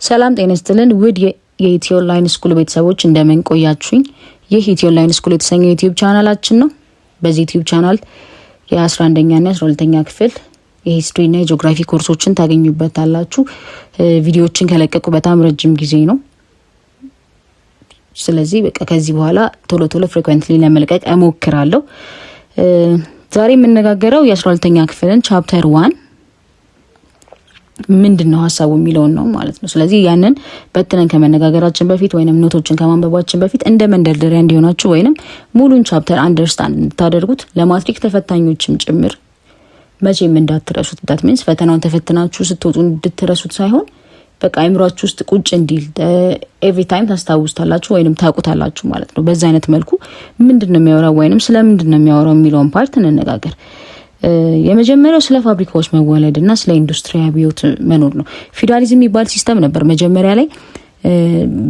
ሰላም ጤና ይስጥልን ውድ የኢትዮ ኦንላይን ስኩል ቤተሰቦች እንደምን ቆያችሁኝ? ይህ ኢትዮ ኦንላይን ስኩል የተሰኘው ዩቲዩብ ቻናላችን ነው። በዚህ ዩቲዩብ ቻናል የ11ኛ እና 12ኛ ክፍል የሂስትሪ እና የጂኦግራፊ ኮርሶችን ታገኙበታላችሁ። ቪዲዮዎችን ከለቀቁ በጣም ረጅም ጊዜ ነው። ስለዚህ በቃ ከዚህ በኋላ ቶሎ ቶሎ ፍሪኩዌንትሊ ለመልቀቅ እሞክራለሁ። ዛሬ የምንነጋገረው የ12ኛ ክፍልን ቻፕተር 1 ምንድነው ሀሳቡ የሚለውን ነው ማለት ነው። ስለዚህ ያንን በትነን ከመነጋገራችን በፊት ወይንም ኖቶችን ከማንበባችን በፊት እንደ መንደርደሪያ እንዲሆናችሁ ወይንም ሙሉን ቻፕተር አንደርስታንድ እንድታደርጉት ለማትሪክ ተፈታኞችም ጭምር መቼም እንዳትረሱት። ዳት ሚንስ ፈተናውን ተፈትናችሁ ስትወጡ እንድትረሱት ሳይሆን በቃ አይምሯችሁ ውስጥ ቁጭ እንዲል ኤቭሪ ታይም ታስታውሱታላችሁ ወይንም ታውቁታላችሁ ማለት ነው። በዛ አይነት መልኩ ምንድነው የሚያወራው ወይንም ስለምንድነው የሚያወራው የሚለውን ፓርት እንነጋገር። የመጀመሪያው ስለ ፋብሪካዎች መወለድና ስለ ኢንዱስትሪ አብዮት መኖር ነው። ፊውዳሊዝም የሚባል ሲስተም ነበር። መጀመሪያ ላይ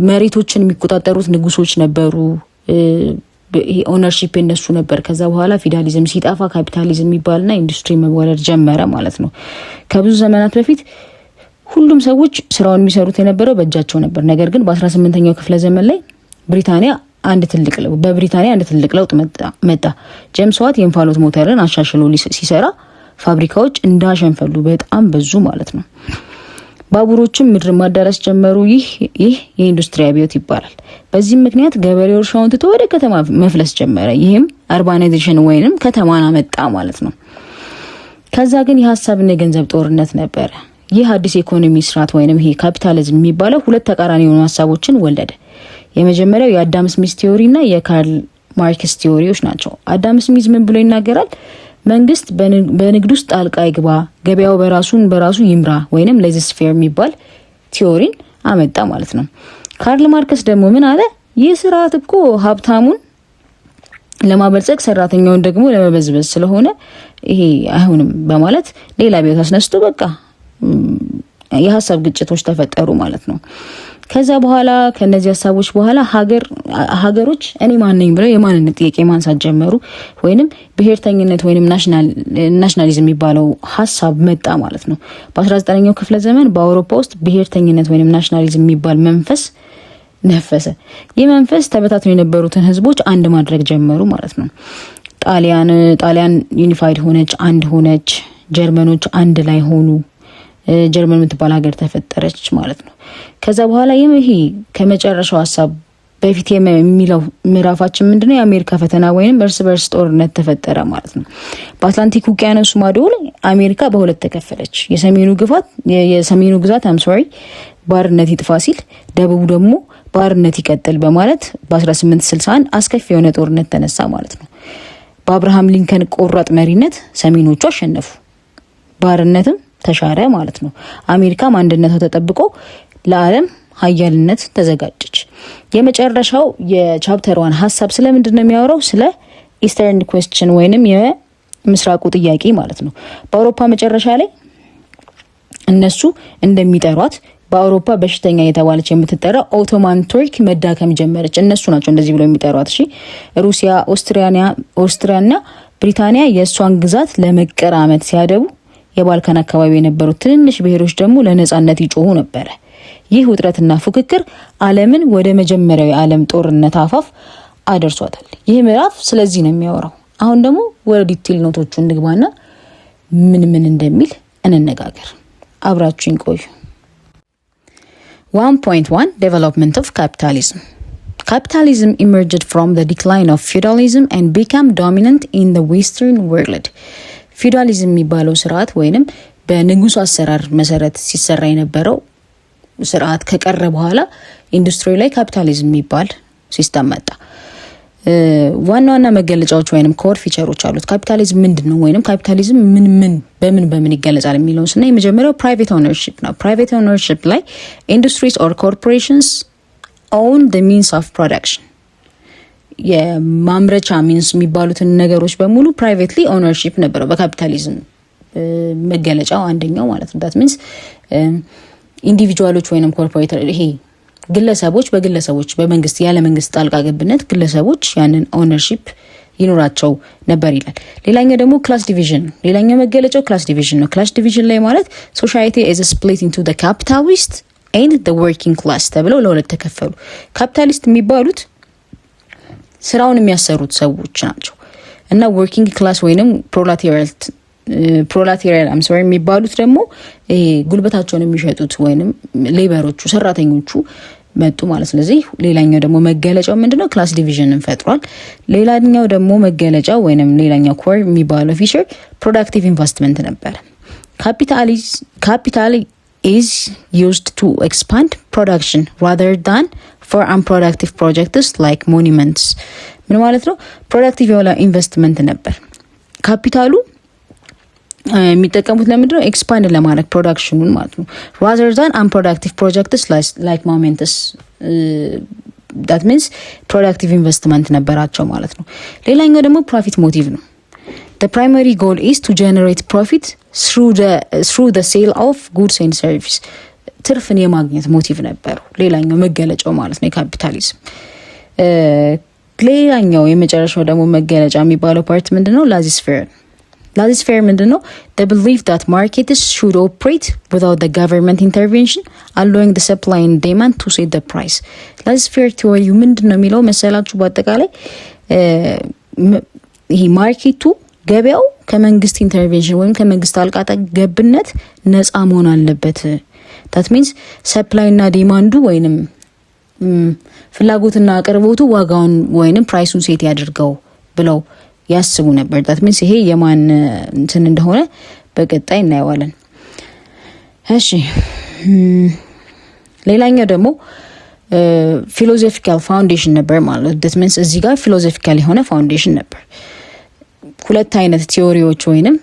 መሬቶችን የሚቆጣጠሩት ንጉሶች ነበሩ። ይሄ ኦነርሺፕ የነሱ ነበር። ከዛ በኋላ ፊውዳሊዝም ሲጠፋ ካፒታሊዝም የሚባልና ኢንዱስትሪ መወለድ ጀመረ ማለት ነው። ከብዙ ዘመናት በፊት ሁሉም ሰዎች ስራውን የሚሰሩት የነበረው በእጃቸው ነበር። ነገር ግን በ18ኛው ክፍለ ዘመን ላይ በብሪታንያ አንድ ትልቅ ለውጥ መጣ። ጄምስ ዋት የእንፋሎት ሞተርን አሻሽሎ ሲሰራ ፋብሪካዎች እንዳሸንፈሉ በጣም በዙ ማለት ነው። ባቡሮችም ምድር ማዳረስ ጀመሩ። ይህ የኢንዱስትሪ አብዮት ይባላል። በዚህም ምክንያት ገበሬው እርሻውን ትቶ ወደ ከተማ መፍለስ ጀመረ። ይህም አርባናይዜሽን ወይንም ከተማን አመጣ ማለት ነው። ከዛ ግን የሀሳብና የገንዘብ ጦርነት ነበረ። ይህ አዲስ ኢኮኖሚ ስርዓት ወይንም ይሄ ካፒታሊዝም የሚባለው ሁለት ተቃራኒ የሆኑ ሀሳቦችን ወለደ። የመጀመሪያው የአዳም ስሚዝ ቲዮሪ እና የካርል ማርክስ ቲዮሪዎች ናቸው። አዳም ስሚዝ ምን ብሎ ይናገራል? መንግስት በንግድ ውስጥ ጣልቃ ይግባ፣ ገበያው በራሱ ይምራ ወይንም ሌዝስፌር የሚባል ቲዮሪን አመጣ ማለት ነው። ካርል ማርክስ ደግሞ ምን አለ? ይህ ስርዓት እኮ ሀብታሙን ለማበልጸግ ሰራተኛውን ደግሞ ለመበዝበዝ ስለሆነ ይሄ አይሆንም በማለት ሌላ ቤት አስነስቶ በቃ የሀሳብ ግጭቶች ተፈጠሩ ማለት ነው። ከዛ በኋላ ከነዚህ ሀሳቦች በኋላ ሀገሮች እኔ ማን ነኝ ብለው የማንነት ጥያቄ ማንሳት ጀመሩ። ወይንም ብሔርተኝነት ወይንም ናሽናሊዝም የሚባለው ሀሳብ መጣ ማለት ነው። በ19ኛው ክፍለ ዘመን በአውሮፓ ውስጥ ብሔርተኝነት ወይንም ናሽናሊዝም የሚባል መንፈስ ነፈሰ። ይህ መንፈስ ተበታትነው የነበሩትን ህዝቦች አንድ ማድረግ ጀመሩ ማለት ነው። ጣሊያን ዩኒፋይድ ሆነች፣ አንድ ሆነች። ጀርመኖች አንድ ላይ ሆኑ። ጀርመን የምትባል ሀገር ተፈጠረች ማለት ነው። ከዛ በኋላ ይሄ ከመጨረሻው ሀሳብ በፊት የሚለው ምዕራፋችን ምንድነው? የአሜሪካ ፈተና ወይንም እርስ በርስ ጦርነት ተፈጠረ ማለት ነው። በአትላንቲክ ውቅያኖስ ማዶ ላይ አሜሪካ በሁለት ተከፈለች። የሰሜኑ ግዛት ባርነት ይጥፋ ሲል፣ ደቡቡ ደግሞ ባርነት ይቀጥል በማለት በ1861 አስከፊ የሆነ ጦርነት ተነሳ ማለት ነው። በአብርሃም ሊንከን ቆራጥ መሪነት ሰሜኖቹ አሸነፉ። ባርነትም ተሻረ ማለት ነው። አሜሪካም አንድነቷ ተጠብቆ ለዓለም ሀያልነት ተዘጋጀች። የመጨረሻው የቻፕተር 1 ሀሳብ ስለምንድን ነው የሚያወራው? ስለ ኢስተርን ኩዌስችን ወይንም የምስራቁ ጥያቄ ማለት ነው። በአውሮፓ መጨረሻ ላይ እነሱ እንደሚጠሯት በአውሮፓ በሽተኛ የተባለች የምትጠራ ኦቶማን ቱርክ መዳከም ጀመረች። እነሱ ናቸው እንደዚህ ብለው የሚጠሯት። እሺ ሩሲያ፣ ኦስትሪያና ብሪታንያ የእሷን ግዛት ለመቀራመት ሲያደቡ የባልካን አካባቢ የነበሩት ትንንሽ ብሔሮች ደግሞ ለነጻነት ይጮሁ ነበረ። ይህ ውጥረትና ፉክክር ዓለምን ወደ መጀመሪያው የዓለም ጦርነት አፋፍ አደርሷታል። ይህ ምዕራፍ ስለዚህ ነው የሚያወራው። አሁን ደግሞ ወደ ዲቴል ኖቶቹ እንግባና ምን እንደሚል እንነጋገር። አብራችሁኝ ቆዩ። 1.1 Development of Capitalism. Capitalism emerged from the decline of feudalism and became dominant in the Western world. ፊውዳሊዝም የሚባለው ስርዓት ወይንም በንጉስ አሰራር መሰረት ሲሰራ የነበረው ስርዓት ከቀረ በኋላ ኢንዱስትሪ ላይ ካፒታሊዝም የሚባል ሲስተም መጣ። ዋና መገለጫዎች ወይንም ኮር ፊቸሮች አሉት። ካፒታሊዝም ምንድነው ወይንም ካፒታሊዝም በምን ይገለጻል የሚለውን ስናይ የመጀመሪያው ፕራይቬት ኦነርሺፕ ነው። ፕራይቬት ኦነርሺፕ ላይ ኢንዱስትሪስ ኦር ኮርፖሬሽንስ own the means of production። የማምረቻ ሚንስ የሚባሉትን ነገሮች በሙሉ ፕራይቬትሊ ኦነርሺፕ ነበረው በካፒታሊዝም መገለጫው አንደኛው ማለት ነው። ዳት ሚንስ ኢንዲቪጁዋሎች ወይንም ኮርፖሬት ይሄ ግለሰቦች በመንግስት ያለ መንግስት ጣልቃ ገብነት ግለሰቦች ያንን ኦነርሺፕ ይኖራቸው ነበር ይላል። ሌላኛው ደግሞ ክላስ ዲቪዥን፣ ሌላኛው መገለጫው ክላስ ዲቪዥን ነው። ክላስ ዲቪዥን ላይ ማለት ሶሳይቲ is split into the capitalist and the working class ተብለው ለሁለት ተከፈሉ። ካፒታሊስት የሚባሉት ስራውን የሚያሰሩት ሰዎች ናቸው እና working class ወይንም ፕሮላቴሪያል የሚባሉት ደግሞ ጉልበታቸውን የሚሸጡት ወይንም ሌበሮቹ ሰራተኞቹ መጡ ማለት። ስለዚህ ሌላኛው ደግሞ መገለጫው ምንድነው? ክላስ ዲቪዥንን ፈጥሯል። ሌላኛው ደግሞ መገለጫው ወይንም ሌላኛው ኮር የሚባለው ፊቸር ፕሮዳክቲቭ ኢንቨስትመንት ነበር። ካፒታል is used to expand production rather than for unproductive projects like monuments። ምን ማለት ነው? ፕሮዳክቲቭ የሆነ ኢንቨስትመንት ነበር። ካፒታሉ የሚጠቀሙት ለምንድነው? ኤክስፓንድ ለማድረግ ፕሮዳክሽኑን ማለት ነው። rather than unproductive projects like monuments that means productive investment ነበራቸው ማለት ነው። ሌላኛው ደግሞ ፕሮፊት ሞቲቭ ነው። The primary goal is to generate profit through the sale of goods and service። ትርፍን የማግኘት ሞቲቭ ነበሩ። ሌላኛው መገለጫው ማለት ነው የካፒታሊዝም። ሌላኛው የመጨረሻው ደግሞ መገለጫ የሚባለው ፓርት ምንድነው? ላዚስፌር ምንድነው? the belief that markets should operate without the government intervention allowing the supply and demand to set the price። ላዚስፌር ቲዎሪ ምንድነው የሚለው መሰላችሁ? በአጠቃላይ ይሄ ማርኬቱ ገበያው ከመንግስት ኢንተርቬንሽን ወይም ከመንግስት ጣልቃ ገብነት ነፃ መሆን አለበት። that means ሰፕላይ እና ዲማንዱ ወይንም ፍላጎትና አቅርቦቱ ዋጋውን ወይንም ፕራይሱን ሴት ያድርገው ብለው ያስቡ ነበር። that means ይሄ የማን እንትን እንደሆነ በቀጣይ እናየዋለን። እሺ ሌላኛው ደግሞ ፊሎሶፊካል ፋውንዴሽን ነበር ማለት that means እዚህ ጋር ፊሎሶፊካል የሆነ ፋውንዴሽን ነበር። ሁለት አይነት ቲዮሪዎች ወይንም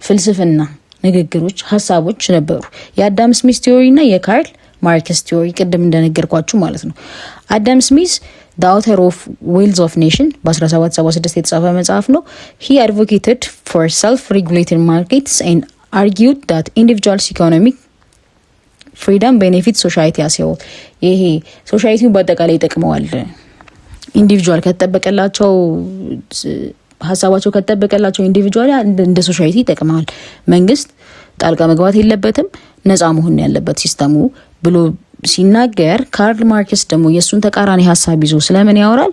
ፍልስፍና ንግግሮች ሀሳቦች ነበሩ። የአዳም ስሚዝ ቲዮሪ እና የካርል ማርክስ ቲዮሪ ቅድም እንደነገርኳችሁ ማለት ነው። አዳም ስሚዝ the author of Wealth of Nation በ1776 የተጻፈ መጽሐፍ ነው። he advocated for self-regulated markets and argued that individuals economic freedom benefits society as a whole። ይሄ ሶሳይቲውን በአጠቃላይ ይጠቅመዋል። ኢንዲቪጁዋል ከተጠበቀላቸው ሀሳባቸው ከተጠበቀላቸው ኢንዲቪጁዋል እንደ ሶሳይቲ ይጠቅማል። መንግስት ጣልቃ መግባት የለበትም፣ ነፃ መሆን ያለበት ሲስተሙ ብሎ ሲናገር፣ ካርል ማርክስ ደግሞ የሱን ተቃራኒ ሀሳብ ይዞ ስለምን ያወራል?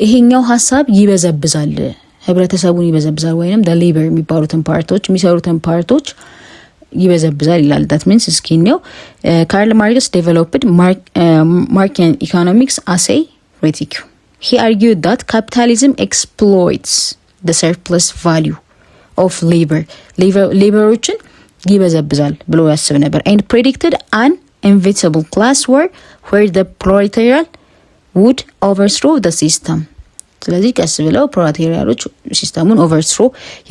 ይሄኛው ሀሳብ ይበዘብዛል፣ ህብረተሰቡን ይበዘብዛል ወይንም the labor የሚባሉትን ፓርቶች የሚሰሩትን ፓርቶች ይበዘብዛል ይላል። that means እስኪኛው ካርል ማርክስ developed Marxian economics as a critique. He argued that capitalism exploits the surplus value of laborዎችን ይበዘብዛል ብሎ ያስብ ነበር and predicted an inevitable class war where the proletariat would overthrow the system። ስለዚህ ቀስ ብለው ፕሮሌታሪያሎች ሲስተሙን ኦቨርትሮ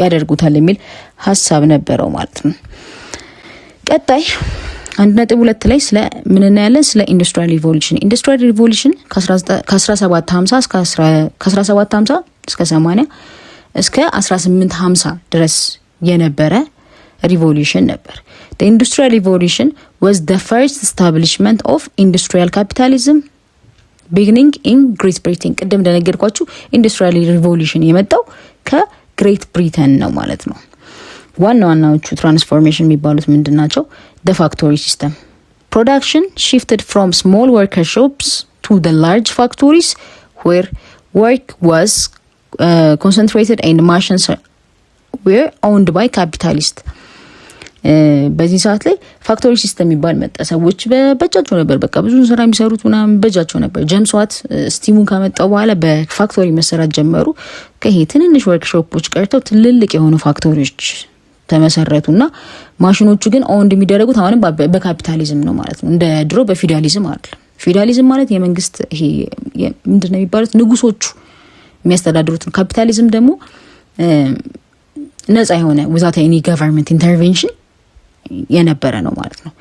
ያደርጉታል የሚል ሀሳብ ነበረው ማለት ነው። ቀጣይ 1.2 ላይ ስለ ምን እናያለን? ስለ ኢንዱስትሪያል ሪቮሉሽን ከ1750 እስከ 80 እስከ 1850 ድረስ የነበረ ሪቮሉሽን ነበር። the industrial revolution was the first establishment of industrial capitalism beginning in Great Britain። ቅድም እንደነገርኳችሁ ኢንዱስትሪያል ሪቮሉሽን የመጣው ከግሬት ብሪተን ነው ማለት ነው። ዋናዎቹ ትራንስፎርሜሽን የሚባሉት ምንድናቸው? the factory system production shifted from small workshops to the large factories where work was concentrated and machines were owned by capitalists። በዚህ ሰዓት ላይ ፋክቶሪ ሲስተም የሚባል መጣ። ሰዎች በእጃቸው ነበር በቃ ብዙ ስራ የሚሰሩት ምናምን በእጃቸው ነበር። ጀምስ ዋት ስቲሙን ካመጣው በኋላ በፋክቶሪ መሰራት ጀመሩ። ከይሄ ትንንሽ ወርክሾፖች ቀርተው ትልልቅ የሆኑ ፋክቶሪዎች ተመሰረቱና ማሽኖቹ ግን ኦውንድ የሚደረጉት አሁንም በካፒታሊዝም ነው ማለት ነው። እንደ ድሮ በፊውዳሊዝም አይደለም። ፊውዳሊዝም ማለት የመንግስት ይሄ ምንድነው የሚባሉት ንጉሶቹ የሚያስተዳድሩት ነው። ካፒታሊዝም ደግሞ ነፃ የሆነ without any government intervention የነበረ ነው ማለት ነው።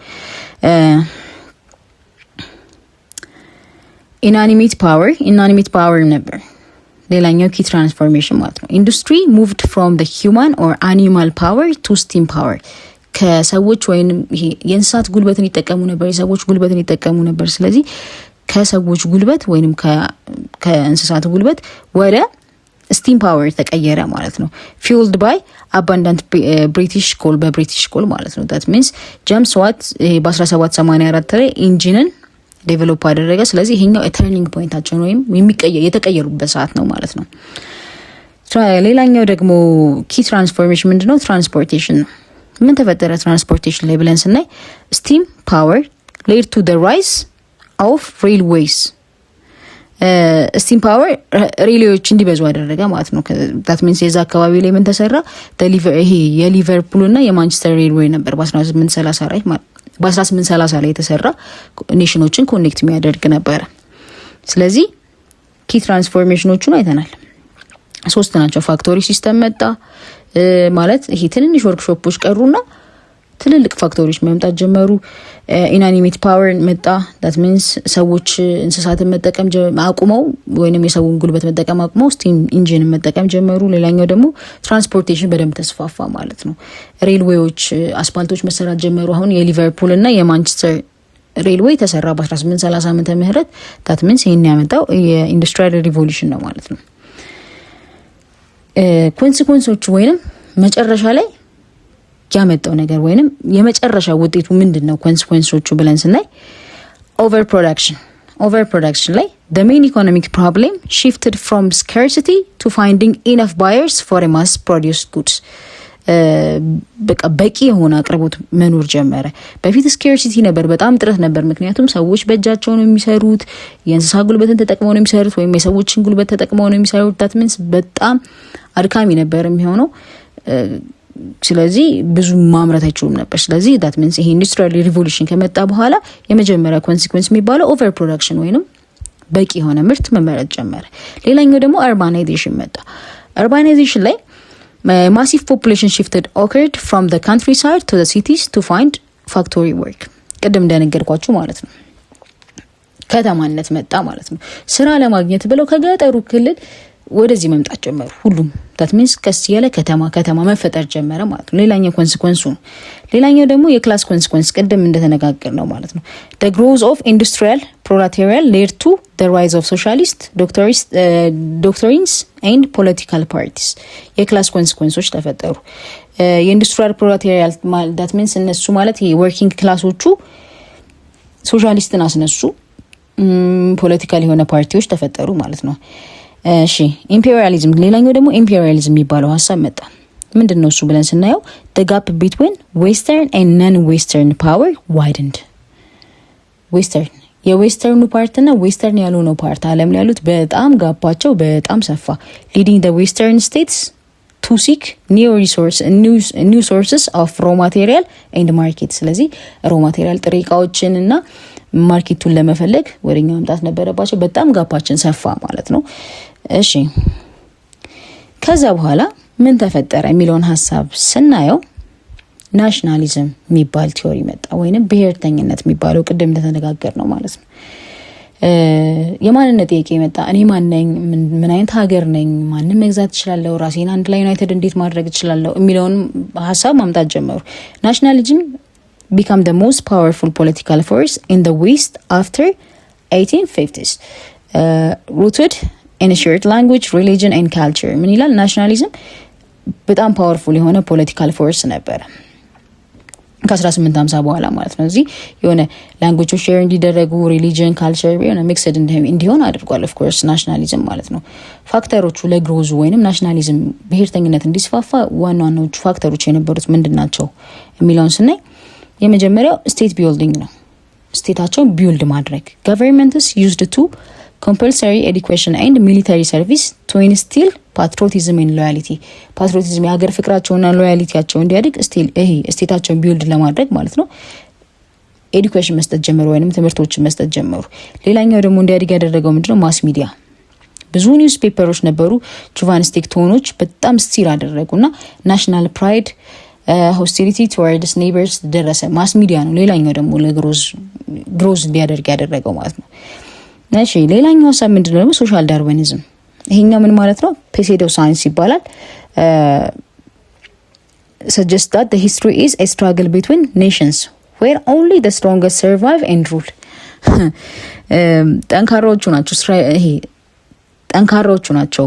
ኢናኒሜት ፓወር ነበር ሌላኛው ኪ ትራንስፎርሜሽን ማለት ነው። ኢንዱስትሪ moved from the human or animal power to steam power። ከሰዎች ወይም ይሄ የእንስሳት ጉልበትን ይጠቀሙ ነበር፣ የሰዎች ጉልበትን ይጠቀሙ ነበር። ስለዚህ ከሰዎች ጉልበት ወይም ከእንስሳት ጉልበት ወደ ስቲም ፓወር ተቀየረ ማለት ነው። ፊውልድ ባይ አባንዳንት ብሪቲሽ ኮል በብሪቲሽ ኮል ማለት ነው። ዳት ሚንስ ጄምስ ዋት በ1784 ላይ ኢንጂንን ዴቨሎፕ አደረገ። ስለዚህ ይሄኛው ተርኒንግ ፖይንታቸው ወይም የተቀየሩበት ሰዓት ነው ማለት ነው። ሌላኛው ደግሞ ኪ ትራንስፎርሜሽን ምንድነው? ትራንስፖርቴሽን ነው። ምን ተፈጠረ ትራንስፖርቴሽን ላይ ብለን ስናይ ስቲም ፓወር ሌድ ቱ ዘ ራይዝ ኦፍ ሬልዌይስ። ስቲም ፓወር ሬልዌዎች እንዲበዙ አደረገ ማለት ነው። ዳት ሚንስ የዛ አካባቢ ላይ ምን ተሰራ? ይሄ የሊቨርፑል እና የማንቸስተር ሬልዌይ ነበር በ1830 ላይ የተሰራ ኔሽኖችን ኮኔክት የሚያደርግ ነበረ። ስለዚህ ኪ ትራንስፎርሜሽኖቹን አይተናል። 3 ናቸው። ፋክቶሪ ሲስተም መጣ ማለት ይሄ ትንንሽ ወርክሾፖች ቀሩና ትልልቅ ፋክቶሪዎች መምጣት ጀመሩ። ኢናኒሜት ፓወር መጣ። ዳት ሚንስ ሰዎች እንስሳትን መጠቀም አቁመው ወይንም የሰውን ጉልበት መጠቀም አቁመው ስቲም ኢንጂን መጠቀም ጀመሩ። ሌላኛው ደግሞ ትራንስፖርቴሽን በደንብ ተስፋፋ ማለት ነው። ሬልዌዎች፣ አስፓልቶች መሰራት ጀመሩ። አሁን የሊቨርፑል እና የማንቸስተር ሬልዌይ ተሰራ በ1830 ዓመተ ምህረት። ዳት ሚንስ ይሄን ያመጣው የኢንዱስትሪያል ሪቮሉሽን ነው ማለት ነው። ኮንሲኩዌንሶቹ ወይንም መጨረሻ ላይ ያመጣው ነገር ወይንም የመጨረሻ ውጤቱ ምንድነው? ኮንሲኩዌንሶቹ ብለን ስናይ ኦቨር ፕሮዳክሽን ላይ the main economic problem shifted from scarcity to finding enough buyers for a mass produced goods. በቂ የሆነ አቅርቦት መኖር ጀመረ። በፊት ስኬርሲቲ ነበር፣ በጣም ጥረት ነበር። ምክንያቱም ሰዎች በእጃቸው ነው የሚሰሩት፣ የእንስሳ ጉልበትን ተጠቅመው ነው የሚሰሩት ወይም የሰዎችን ጉልበት ተጠቅመው ነው የሚሰሩት። ዳት ሚንስ በጣም አድካሚ ነበር የሚሆነው። ስለዚህ ብዙ ማምረት አይችሉም ነበር። ስለዚህ ዳት ሚንስ ይሄ ኢንዱስትሪያል ሪቮሉሽን ከመጣ በኋላ የመጀመሪያ ኮንሲኩዌንስ የሚባለው ኦቨር ፕሮዳክሽን ወይንም በቂ የሆነ ምርት መመረት ጀመረ። ሌላኛው ደግሞ አርባናይዜሽን መጣ። አርባናይዜሽን ላይ ማሲቭ ፖፑሌሽን ሽፍትድ ኦከርድ ፍሮም ዘ ካንትሪሳይድ ቱ ዘ ሲቲስ ቱ ፋይንድ ፋክቶሪ ወርክ። ቅድም እንደነገርኳችሁ ማለት ነው ከተማነት መጣ ማለት ነው። ስራ ለማግኘት ብለው ከገጠሩ ክልል ወደዚህ መምጣት ጀመሩ ሁሉም። ዳት ሚንስ ቀስ ያለ ከተማ መፈጠር ጀመረ ማለት ነው። ሌላኛው ኮንሲኩዌንሱ ነው። ሌላኛው ደግሞ የክላስ ኮንሲኩዌንስ ቅድም እንደተነጋገር ነው ማለት ነው። the growth of industrial proletariat led to the rise of socialist doctrines and political parties. የክላስ ኮንሲኩዌንሶች ተፈጠሩ። የኢንዱስትሪያል ፕሮሌታሪያት ዳት ሚንስ እነሱ ማለት ይሄ ወርኪንግ ክላሶቹ ሶሻሊስትን አስነሱ። ፖለቲካል የሆነ ፓርቲዎች ተፈጠሩ ማለት ነው። እሺ ኢምፔሪያሊዝም፣ ሌላኛው ደግሞ ኢምፔሪያሊዝም የሚባለው ሀሳብ መጣ። ምንድነው እሱ ብለን ስናየው the gap between western and non-western power widened. የዌስተርኑ ፓርት እና ዌስተርን ያልሆነው ፓርት ዓለም ላይ ያሉት በጣም ጋፓቸው በጣም ሰፋ። leading the western states to seek new sources of raw material and market. ስለዚህ raw material ጥሬ ዕቃዎችን እና ማርኬቱን ለመፈለግ ወደኛ መምጣት ነበረባቸው። በጣም ጋፓችን ሰፋ ማለት ነው። እሺ ከዛ በኋላ ምን ተፈጠረ የሚለውን ሀሳብ ስናየው ናሽናሊዝም የሚባል ቲዮሪ መጣ፣ ወይንም ብሔርተኝነት የሚባለው ቅድም እንደተነጋገር ነው ማለት ነው። የማንነት ጥያቄ መጣ። እኔ ማን ነኝ? ምን አይነት ሀገር ነኝ? ማንን መግዛት እችላለሁ? ራሴን አንድ ላይ ዩናይትድ እንዴት ማድረግ እችላለሁ? የሚለውን ሀሳብ ማምጣት ጀመሩ። ናሽናሊዝም become the most powerful political force in the West after 1850s, rooted in a shared language, religion and culture. ምን ይላል? ናሽናሊዝም በጣም ፓወርፉል የሆነ ፖለቲካል ፎርስ ነበረ ከ1850 በኋላ ማለት ነው። እዚህ የሆነ ላንጉዌጆች ሼር እንዲደረጉ ሪሊጅን ካልቸር የሆነ ሚክስድ እንዲሆን አድርጓል። ኦፍ ኮርስ ናሽናሊዝም ማለት ነው። ፋክተሮቹ ለግሮዙ ወይንም ናሽናሊዝም ብሔርተኝነት እንዲስፋፋ ዋና ዋናዎቹ ፋክተሮች የነበሩት ምንድናቸው የሚለውን ስናይ የመጀመሪያው ስቴት ቢልዲንግ ነው። ስቴታቸውን ቢልድ ማድረግ። ገቨርንመንትስ ዩዝድ ቱ ኮምፐልሰሪ ኤዱኬሽን ኤንድ ሚሊታሪ ሰርቪስ ቱ ኢንስቲል ፓትሪዮቲዝም ኤንድ ሎያሊቲ። ፓትሪዮቲዝም የሀገር ፍቅራቸውና ሎያሊቲያቸው እንዲያድግ ስቴታቸውን ቢልድ ለማድረግ ማለት ነው ኤዱኬሽን መስጠት ጀመሩ፣ ወይንም ትምህርቶችን መስጠት ጀመሩ። ሌላኛው ደግሞ እንዲያድግ ያደረገው ምንድነው? ማስ ሚዲያ። ብዙ ኒውስ ፔፐሮች ነበሩ፣ ጁቫኒስቲክ ቶኖች በጣም ስቲል አደረጉና ናሽናል ፕራይድ ሆስቲሊቲ ቱዋርድስ ኔይበርስ ደረሰ። ማስ ሚዲያ ነው ሌላኛው ደግሞ ለግሮዝ እንዲያደርግ ያደረገው ማለት ነው። እሺ ሌላኛው ሀሳብ ምንድነው? ደግሞ ሶሻል ዳርዊኒዝም። ይሄኛው ምን ማለት ነው? ፔሴዶ ሳይንስ ይባላል። suggest that the history is a struggle between nations where only the strongest survive and rule. ጠንካራዎቹ ናቸው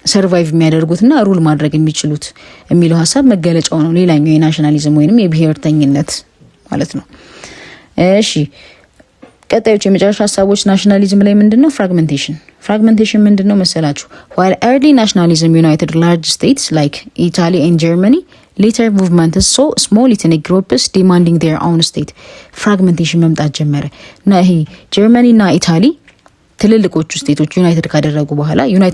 ሰርቫይቭ የሚያደርጉትና ሩል ማድረግ የሚችሉት የሚለው ሀሳብ መገለጫው ነው። ሌላኛው የናሽናሊዝም ወይንም የብሔርተኝነት ማለት ነው። እሺ ቀጣዮች የመጨረሻ ሀሳቦች ናሽናሊዝም ላይ ምንድነው? ፍራግመንቴሽን ምንድነው መሰላችሁ? while early nationalism united large states like Italy and Germany, later movements saw small ethnic groups demanding their own state. ፍራግመንቴሽን መምጣት ጀመረ እና ይሄ ጀርመኒ እና ኢታሊ ትልልቆቹ ስቴቶች ዩናይት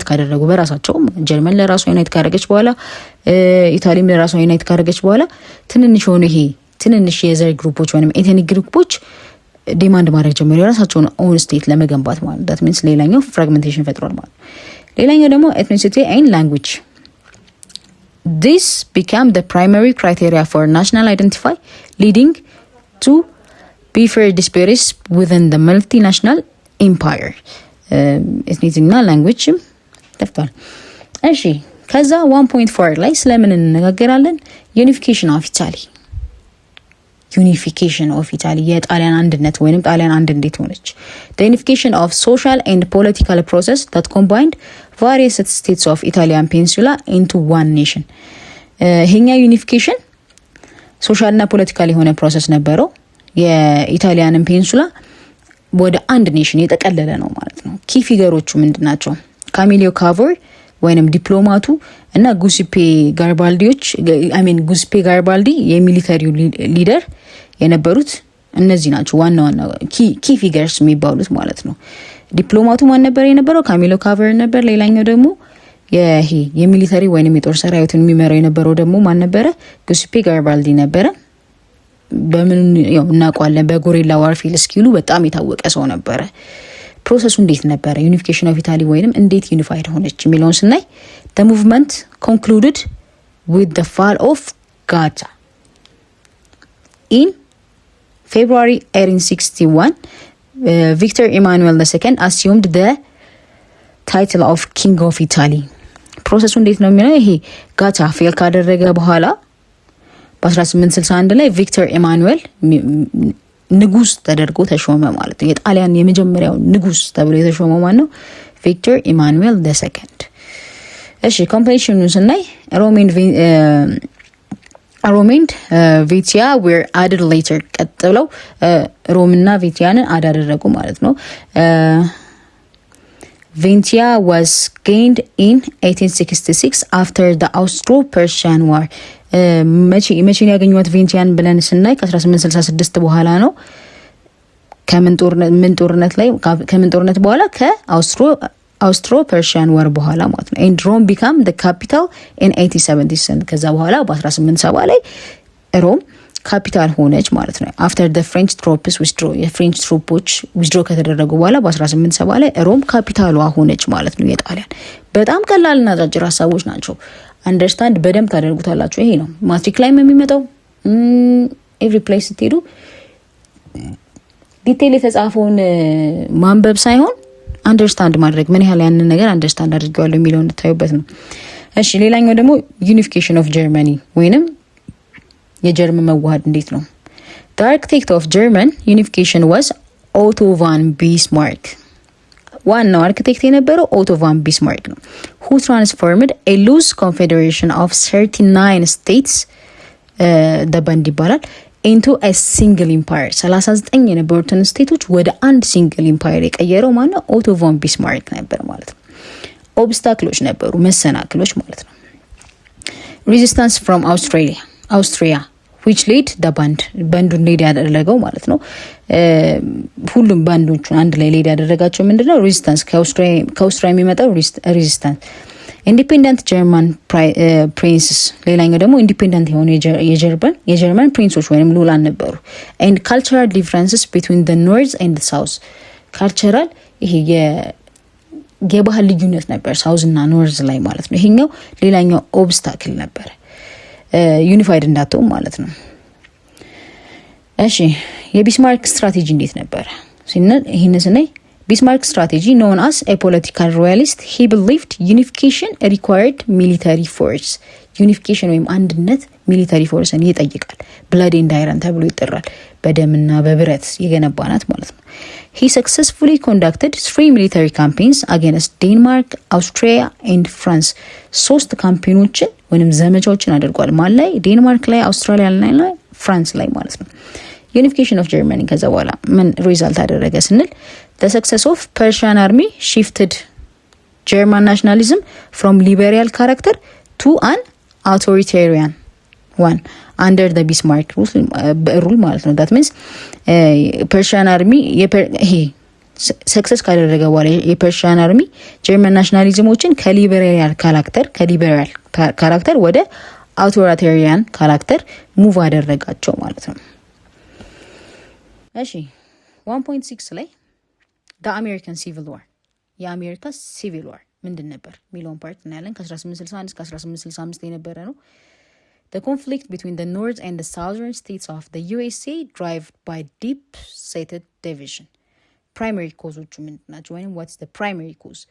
ካደረጉ በራሳቸው ጀርመን ለራሷ ዩናይት ካደረገች በኋላ ኢታሊም ለራሷ ዩናይት ካደረገች በኋላ ትንንሽ የዘር ግሩፖች ወይም ኤትኒክ ግሩፖች ዲማንድ ማድረግ ጀመሩ የራሳቸውን ኦን ስቴት ለመገንባት ማለት that means ሌላኛው ፍራግመንቴሽን ፈጥሯል ማለት። ሌላኛው ደግሞ ethnicity and language. This became the primary criteria for national identity, leading to bifur disparities within the multinational empire. ethnicity እና language ተፍቷል። እሺ ከዛ 1.4 ላይ ስለምን እንነጋገራለን? ዩኒፊኬሽን ኦፍ ኢታሊ የጣሊያን አንድነት ወይንም ጣሊያን አንድ እንዴት ሆነች? the unification of social and political process that combined various states of Italian peninsula into one nation. ይሄኛ ዩኒፊኬሽን ሶሻል እና ፖለቲካል የሆነ ፕሮሰስ ነበረው። የኢታሊያንን ፔኒንሱላ ወደ አንድ ኔሽን የጠቀለለ ነው ማለት ነው። ኪ ፊገሮቹ ምንድናቸው? ካሚሊዮ ካቮር ወይንም ዲፕሎማቱ እና ጉሲፔ ጋሪባልዲ የሚሊተሪው ሊደር የነበሩት እነዚህ ናቸው ዋና ኪ ፊገርስ የሚባሉት ማለት ነው። ዲፕሎማቱ ማን ነበር የነበረው? ካሚሎ ካቨር ነበር። ሌላኛው ደግሞ የሚሊተሪ ወይንም የጦር ሰራዊቱን የሚመራው የነበረው ደግሞ ማን ነበረ? ጉሲፔ ጋሪባልዲ ነበረ። በምን እናውቀዋለን? በጎሬላ ዋርፌል ስኪሉ በጣም የታወቀ ሰው ነበረ። ፕሮሰሱ እንዴት ነበረ? ዩኒፊኬሽን ኦፍ ኢታሊ ወይንም እንዴት ዩኒፋይድ ሆነች የሚለውን ስናይ the movement concluded with the fall of Gaza in February 1861. Victor Emmanuel II assumed the title of King of Italy. ፕሮሰሱ እንዴት ነው የሚለው? ይሄ ጋዛ ፌል ካደረገ በኋላ በ1861 ላይ ቪክተር ኢማኑኤል ንጉስ ተደርጎ ተሾመ ማለት ነው። የጣሊያን የመጀመሪያው ንጉስ ተብሎ የተሾመው ማን ነው? ቪክተር ኢማኑኤል II። እሺ ኮምፖዚሽኑን ስናይ ሮም and ቬቲያ were added later። ቀጥለው ሮም እና ቬቲያንን አደረጉ ማለት ነው። ቬንቲያ was gained in 1866 after the Austro-Persian War። መቼ ያገኙት ቬንቲያን ብለን ስናይ ከ1866 በኋላ ነው። ከምን ጦርነት በኋላ ከአውስትሮ-ፐርሺያን ወር በኋላ ማለት ነው። and Rome became the capital in 1877። ከዛ በኋላ በ1870 ላይ ሮም ካፒታል ሆነች ማለት ነው። after the French troops withdraw የፍሬንች ትሮፖች ዊዝድሮ ከተደረጉ በኋላ በ1870 ላይ ሮም ካፒታሏ ሆነች ማለት ነው የጣሊያን። በጣም ቀላልና አጫጭር ሀሳቦች ናቸው። አንደርስታንድ በደንብ ታደርጉታላችሁ። ይሄ ነው ማትሪክ ላይም የሚመጣው። ኤቭሪ ፕሌስ ስትሄዱ ዲቴል የተጻፈውን ማንበብ ሳይሆን አንደርስታንድ ማድረግ ምን ያህል ያንን ነገር አንደርስታንድ አድርገዋለሁ የሚለውን እንድታዩበት ነው። እሺ ሌላኛው ደግሞ ዩኒፊኬሽን ኦፍ ጀርመኒ ወይንም የጀርመን መዋሃድ እንዴት ነው? The architect of German unification was Otto von Bismarck። ዋናው አርኪቴክት የነበረው ኦቶ ቫን ቢስማርክ ነው። who transformed a loose confederation of 39 states the band ይባላል into a single empire። 39 የነበሩትን ስቴቶች ወደ አንድ ሲንግል ኢምፓየር የቀየረው ማነው? ኦቶ ቫን ቢስማርክ ነበር ማለት ነው። ኦብስታክሎች ነበሩ፣ መሰናክሎች ማለት ነው። resistance from Austria which lead the ባንዱን ሌድ ያደረገው ማለት ነው። ሁሉም ባንዶቹን አንድ ላይ ሌድ ያደረጋቸው ምንድነው? ሬዚስታንስ ከአውስትሪያ የሚመጣው ሬዚስታንስ። ኢንዲፔንደንት ጀርመን ፕሪንስስ ሌላኛው ደግሞ ኢንዲፔንደንት የሆኑ የጀርመን ፕሪንሶች ወይም ልዑላን ነበሩ። and cultural differences between the north and the south። ካልቸራል ይሄ የባህል ልዩነት ነበር ሳውዝ እና ኖርዝ ላይ ማለት ነው። ይሄኛው ሌላኛው ኦብስታክል ነበር ዩኒፋይድ እንዳትሆን ማለት ነው። እሺ የቢስማርክ ስትራቴጂ እንዴት ነበር ሲነል ይሄን ስናይ ቢስማርክ ስትራቴጂ known as a political royalist he believed unification required military force። ዩኒፊኬሽን ወይም አንድነት ሚሊተሪ ፎርስን ይጠይቃል። ብለድ ኤንድ አይረን ተብሎ ይጠራል። በደምና በብረት የገነባናት ማለት ነው። he successfully conducted 3 military campaigns against Denmark, Austria and France 3 ካምፔኖችን ወይም ዘመቻዎችን አድርጓል። ማን ላይ? ዴንማርክ ላይ፣ አውስትራሊያ ላይ፣ ፍራንስ ላይ ማለት ነው። ዩኒፊኬሽን ኦፍ ጀርመኒ ከዛ በኋላ ምን ሪዛልት አደረገ ስንል the success of Persian army shifted German nationalism from liberal character to an authoritarian one under the Bismarck rule ማለት ነው። that means Persian army ይሄ ሰክሰስ ካደረገ በኋላ የፐርሺያን አርሚ ጀርመን ናሽናሊዝሞችን ከሊበራል ካራክተር ወደ አውቶሪታሪያን ካራክተር ሙቭ አደረጋቸው ማለት ነው። እሺ 1.6 ላይ the American Civil War የአሜሪካ ሲቪል ዋር ምንድን ነበር ሚሊዮን ፓርት እናያለን። ከ1861 እስከ 1865 የነበረ ነው። The conflict between the north and the southern states of the USA driven by deep-seated division. Primary causes ምንድን ናቸው? ወይም what's the primary cause?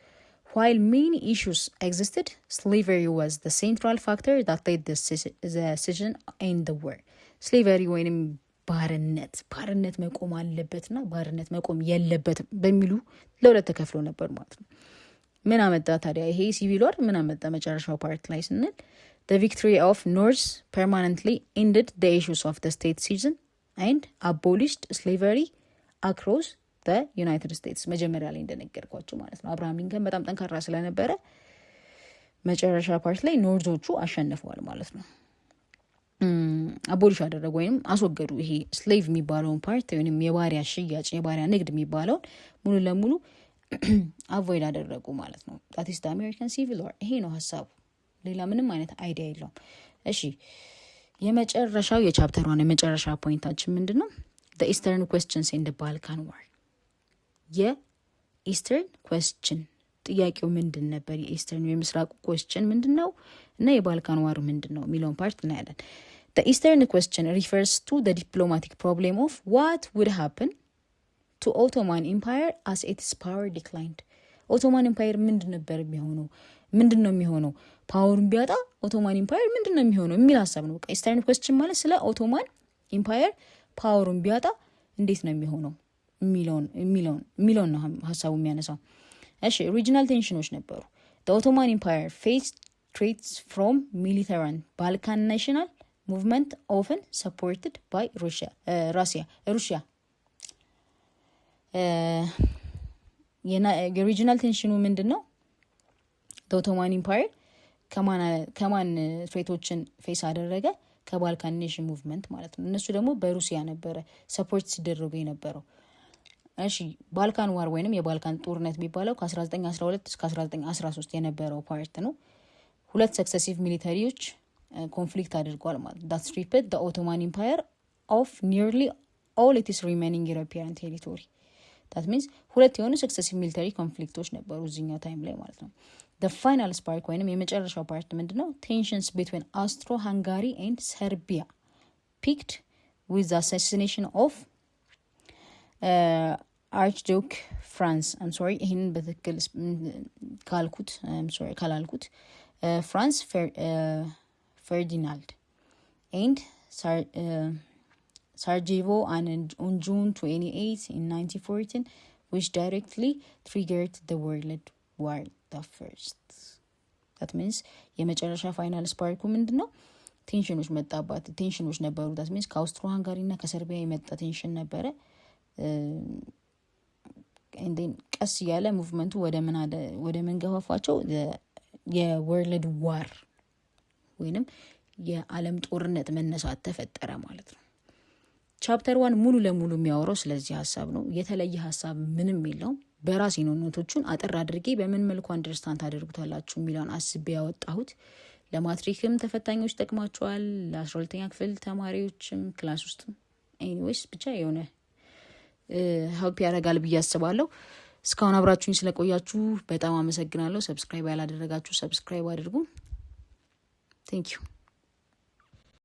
While many issues existed, slavery was the central factor that led the decision in the war. Slavery ወይም ባርነት መቆም አለበትና ባርነት መቆም የለበትም በሚሉ ለሁለት ተከፍሎ ነበር ማለት ነው። ምን አመጣ ታዲያ ይሄ ሲቪል ዋር? ምን አመጣ መጨረሻው ፓርት ላይ ስንል the victory of North permanently ended the issues of the state citizen and abolished slavery across the United States መጀመሪያ ላይ እንደነገርኳችሁ ማለት ነው። አብርሃም ሊንከን በጣም ጠንካራ ስለነበረ መጨረሻ ፓርት ላይ ኖርዞቹ አሸንፈዋል ማለት ነው። አቦሊሽ አደረጉ ወይም አስወገዱ። ይሄ ስሌቭ የሚባለውን ፓርት ወይም የባሪያ ሽያጭ የባሪያ ንግድ የሚባለውን ሙሉ ለሙሉ አቮይድ አደረጉ ማለት ነው። that is the American Civil War። ይሄ ነው ሀሳቡ። ሌላ ምንም አይነት አይዲያ የለውም። እሺ የመጨረሻው የቻፕተር 1 የመጨረሻ ፖይንታችን ምንድነው? the Eastern questions in the Balkan War የኢስተርን question ጥያቄው ምንድን ነበር? የኢስተርን የምስራቁ question ምንድነው እና የባልካን ዋር ምንድነው የሚለውን ፓርት እናያለን። The Eastern question refers to the diplomatic problem of what would happen to Ottoman Empire as its power declined. Ottoman Empire ምንድነው የሚሆነው? ፓወሩን ቢያጣ ኦቶማን ኢምፓየር ምንድነው የሚሆነው የሚል ሀሳብ ነው። ኢስተርን question ማለት ስለ ኦቶማን ኢምፓየር ፓወሩን ቢያጣ እንዴት ነው የሚሆነው የሚለውን ነው ሀሳቡ የሚያነሳው። እሺ ሪጂናል ቴንሽኖች ነበሩ። the Ottoman Empire faced threats from militant Balkan national movement often supported by Russia. የሪጂናል ቴንሽኑ ምንድነው? the Ottoman Empire ከማን ትሬቶችን ፌስ አደረገ? ከባልካን ኔሽን ሙቭመንት ማለት ነው። እነሱ ደግሞ በሩሲያ ነበረ ሰፖርት ሲደረጉ የነበረው። እሺ ባልካን ዋር ወይንም የባልካን ጦርነት የሚባለው ከ1912 እስከ 1913 የነበረው ፓርት ነው። ሁለት ሰክሰሲቭ ሚሊተሪዎች ኮንፍሊክት አድርጓል ማለት that stripped the Ottoman Empire of nearly all its remaining European territory. that means ሁለት የሆኑ ሰክሰሲቭ ሚሊተሪ ኮንፍሊክቶች ነበሩ እዚህኛው ታይም ላይ ማለት ነው። the final spark ወይንም የመጨረሻው ፓርት ምንድነው? tensions between Austro-Hungary and Serbia peaked with the assassination of Archduke Franz ይሄንን በትክክል ካላልኩት Franz Ferdinand and Sarajevo on June 28 in 1914 which directly triggered the World War the First. that means የመጨረሻ ፋይናል ስፓርኩ ምንድነው? ቴንሽኖች ነበሩ። that means ከአውስትሮ ሃንጋሪ እና ከሰርቢያ የመጣ ቴንሽን ነበረ። and then ቀስ ያለ ሙቭመንቱ ወደ መንገፋፋቸው የወርልድ ዋር ወይንም የዓለም ጦርነት መነሳት ተፈጠረ ማለት ነው። ቻፕተር 1 ሙሉ ለሙሉ የሚያወራው ስለዚህ ሀሳብ ነው። የተለየ ሀሳብ ምንም የለውም። በራሴ ነው ኖቶቹን አጥር አድርጌ በምን መልኩ አንደርስታንድ ታደርጉታላችሁ የሚለውን አስቤ ያወጣሁት። ለማትሪክም ተፈታኞች ጠቅማቸዋል፣ ለ12ኛ ክፍል ተማሪዎችም ክላስ ውስጥ ኤኒዌይስ ብቻ የሆነ ሄልፕ ያደርጋል ብዬ አስባለሁ። እስካሁን አብራችሁኝ ስለቆያችሁ በጣም አመሰግናለሁ። ሰብስክራይብ ያላደረጋችሁ ሰብስክራይብ አድርጉ። ቴንክ ዩ